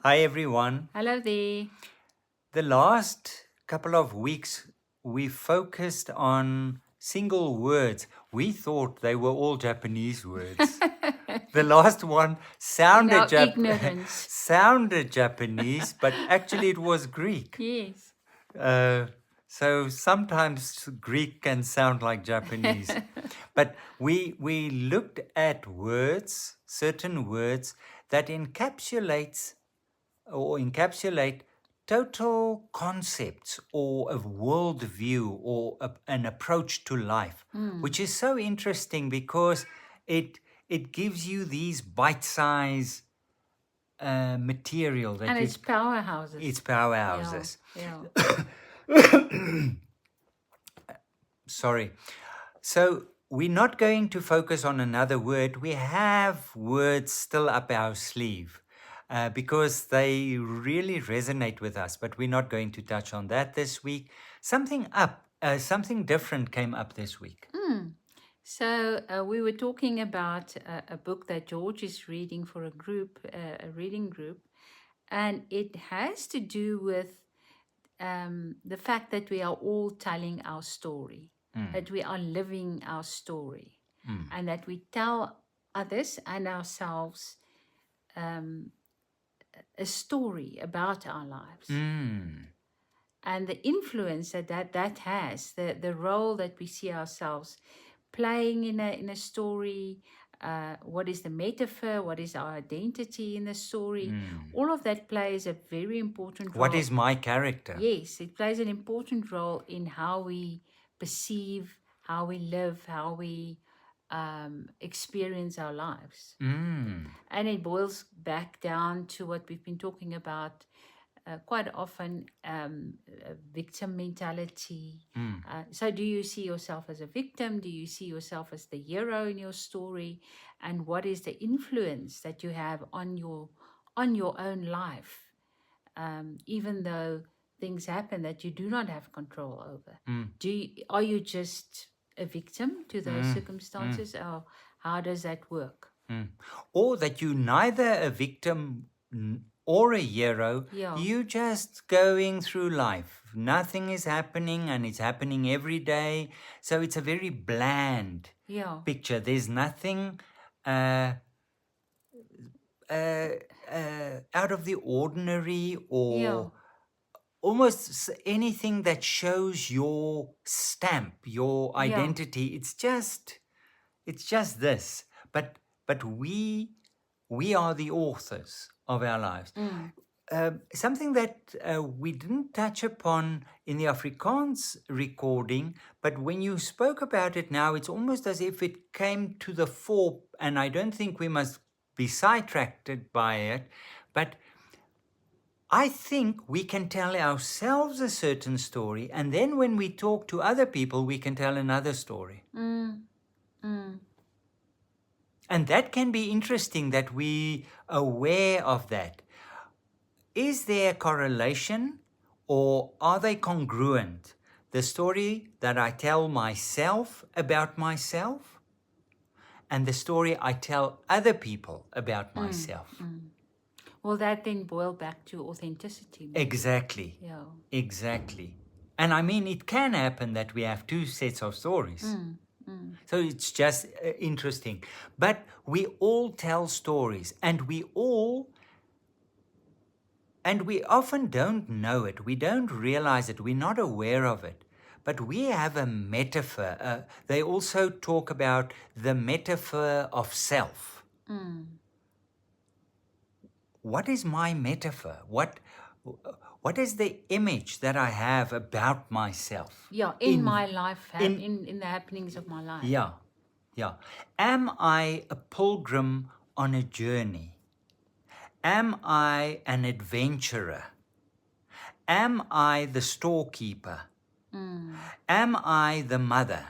Hi everyone. Hello there. The last couple of weeks we focused on single words. We thought they were all Japanese words. The last one In sounded our ignorance. sounded Japanese, but actually it was Greek. Yes. Uh, so sometimes Greek can sound like Japanese. But we looked at words, certain words that encapsulate total concepts or a worldview or an approach to life, which is so interesting because it gives you these bite-sized material that And you it's powerhouses. it's Yeah. powerhouses. Yeah. Sorry. So we're not going to focus on another word. We have words still up our sleeve because they really resonate with us, but we're not going to touch on that this week. Something different came up this week. So we were talking about a book that George is reading for a group, a reading group, and it has to do with the fact that we are all telling our story, that we are living our story, and that we tell others and ourselves a story about our lives. And the influence that has, the role that we see ourselves playing in a story, what is the metaphor, what is our identity in the story, all of that plays a very important What role. is my character? Yes, it plays an important role in how we perceive, how we live, how we experience our lives. And it boils back down to what we've been talking about quite often, victim mentality. So do you see yourself as a victim? Do you see yourself as the hero in your story? And what is the influence that you have on your own life, even though things happen that you do not have control over? Are you just a victim to those circumstances, or how does that work? Or that you're neither a victim or a hero, Yeah. you just going through life. Nothing is happening and it's happening every day. So it's a very bland Yeah. picture. There's nothing uh, out of the ordinary or almost anything that shows your stamp, your identity. It's just this. But we are the authors of our lives. Something that we didn't touch upon in the Afrikaans recording, but when you spoke about it now, it's almost as if it came to the fore, and I don't think we must be sidetracked by it, but I think we can tell ourselves a certain story, and then when we talk to other people, we can tell another story. And that can be interesting that we aware of that. Is there a correlation or are they congruent? The story that I tell myself about myself and the story I tell other people about myself. Well, that then boil back to authenticity. Maybe. Exactly. Yeah. Exactly. And I mean, it can happen that we have two sets of stories. So it's just interesting. But we all tell stories and we often don't know it. We don't realize it. We're not aware of it. But we have a metaphor. They also talk about the metaphor of self. What is my metaphor? What is the image that I have about myself? Yeah, in my life, in the happenings of my life. Yeah, yeah. Am I a pilgrim on a journey? Am I an adventurer? Am I the storekeeper? Am I the mother?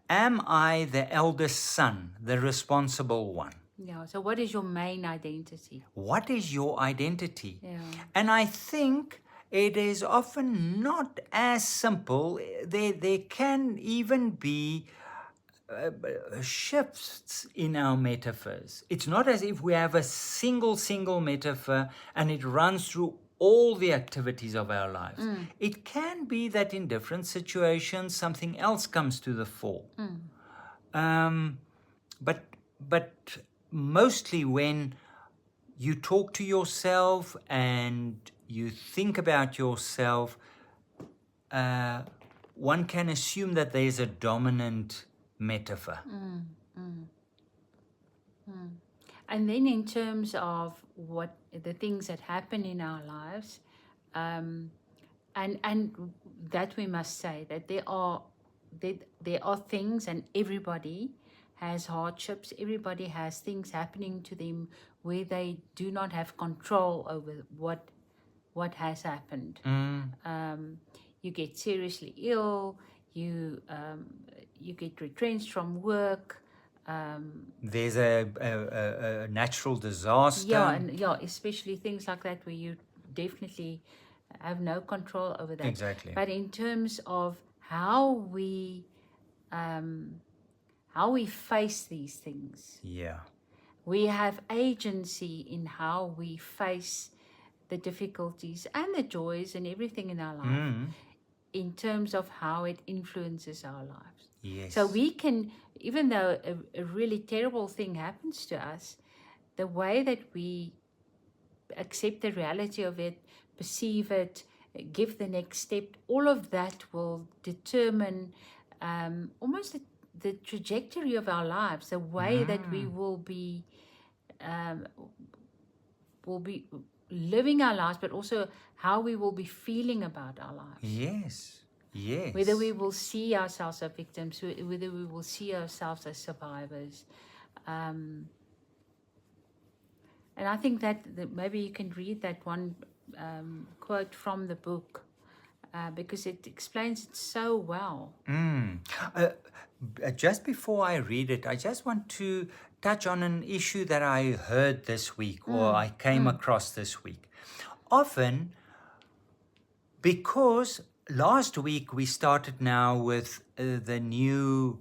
Am I the eldest son, the responsible one? Yeah, so what is your main identity? What is your identity? Yeah. And I think it is often not as simple. There can even be shifts in our metaphors. It's not as if we have a single metaphor and it runs through all the activities of our lives. It can be that in different situations something else comes to the fore. But mostly when you talk to yourself and you think about yourself, one can assume that there's a dominant metaphor. And then in terms of what the things that happen in our lives, and that we must say that there are things, and everybody has hardships, everybody has things happening to them where they do not have control over what has happened. You get seriously ill, you get retrenched from work. There's a natural disaster. Yeah, especially things like that where you definitely have no control over that. Exactly. But in terms of how we face these things, we have agency in how we face the difficulties and the joys and everything in our life, in terms of how it influences our lives. Yes. So we can, even though a really terrible thing happens to us, the way that we accept the reality of it, perceive it, give the next step, all of that will determine almost the trajectory of our lives, the way that we will be living our lives, but also how we will be feeling about our lives. Yes. Whether we will see ourselves as victims, whether we will see ourselves as survivors. And I think that maybe you can read that one quote from the book, because it explains it so well. Just before I read it, I just want to touch on an issue that I heard this week, or I came across this week. Often, because last week we started now with the new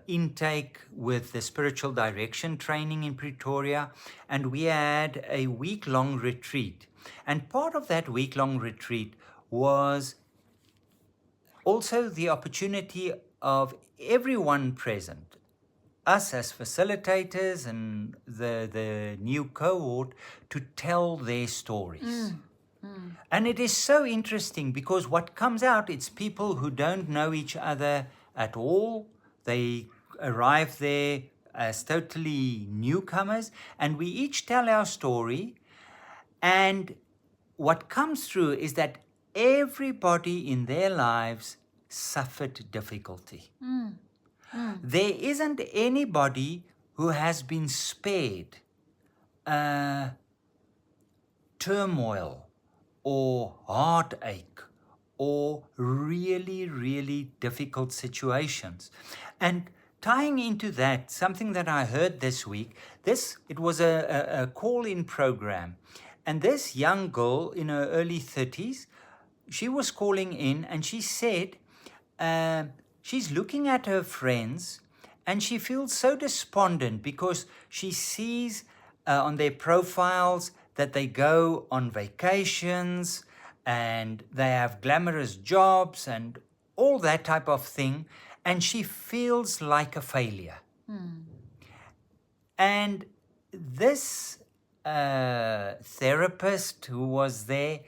intake with the spiritual direction training in Pretoria, and we had a week-long retreat. And part of that week-long retreat was also the opportunity of everyone present, us as facilitators and the new cohort, to tell their stories. And it is so interesting because what comes out, it's people who don't know each other at all. They arrive there as totally newcomers, and we each tell our story. And what comes through is that everybody in their lives suffered difficulty. There isn't anybody who has been spared turmoil or heartache or really, really difficult situations. And tying into that, something that I heard this week, it was a call-in program. And this young girl in her early 30s, she was calling in and she said she's looking at her friends and she feels so despondent because she sees on their profiles that they go on vacations and they have glamorous jobs and all that type of thing, and she feels like a failure. And this therapist who was there,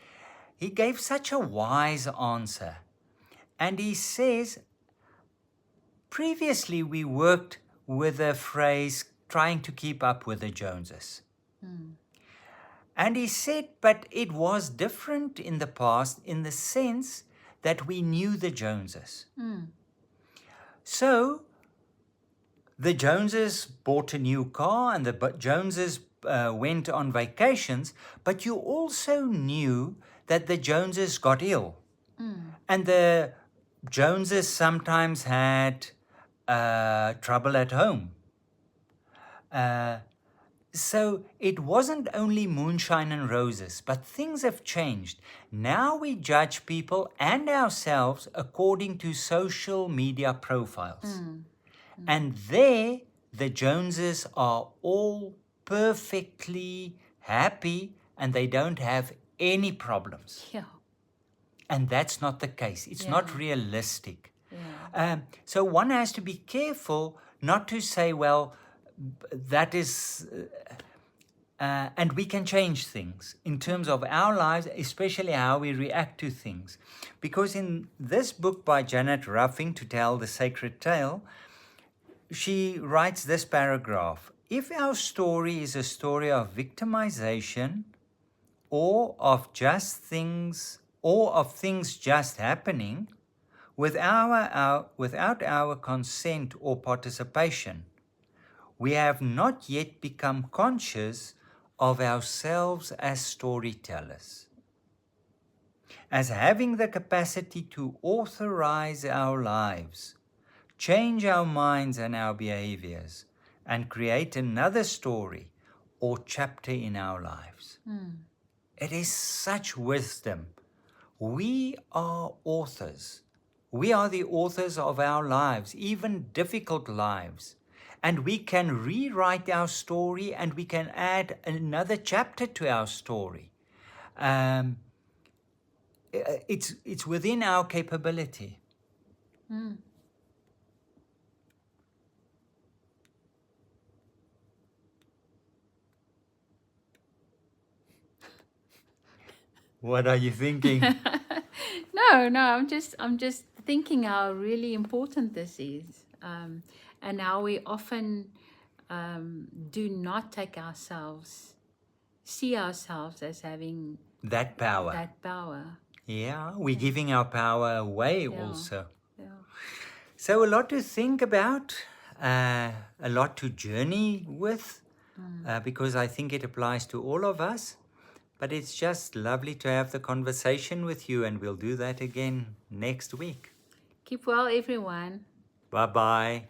he gave such a wise answer. And he says, previously we worked with a phrase, trying to keep up with the Joneses. And he said, but it was different in the past in the sense that we knew the Joneses. So the Joneses bought a new car and the Joneses went on vacations, but you also knew that the Joneses got ill. And the Joneses sometimes had trouble at home. So it wasn't only moonshine and roses, but things have changed. Now we judge people and ourselves according to social media profiles. And there, the Joneses are all perfectly happy and they don't have any problems. Yeah. And that's not the case. It's not realistic. Yeah. So one has to be careful not to say, well, that is, and we can change things in terms of our lives, especially how we react to things. Because in this book by Janet Ruffing, To Tell the Sacred Tale, she writes this paragraph: if our story is a story of victimization or of things just happening without our consent or participation, we have not yet become conscious of ourselves as storytellers, as having the capacity to authorize our lives, change our minds and our behaviors, and create another story or chapter in our lives. It is such wisdom. We are authors. We are the authors of our lives, even difficult lives. And we can rewrite our story and we can add another chapter to our story. It's within our capability. What are you thinking? No, I'm just thinking how really important this is, and how we often do not see ourselves as having That power. that power. Yeah, we're giving our power away Yeah. also. Yeah. So a lot to think about, a lot to journey with, because I think it applies to all of us. But it's just lovely to have the conversation with you, and we'll do that again next week. Keep well, everyone. Bye-bye.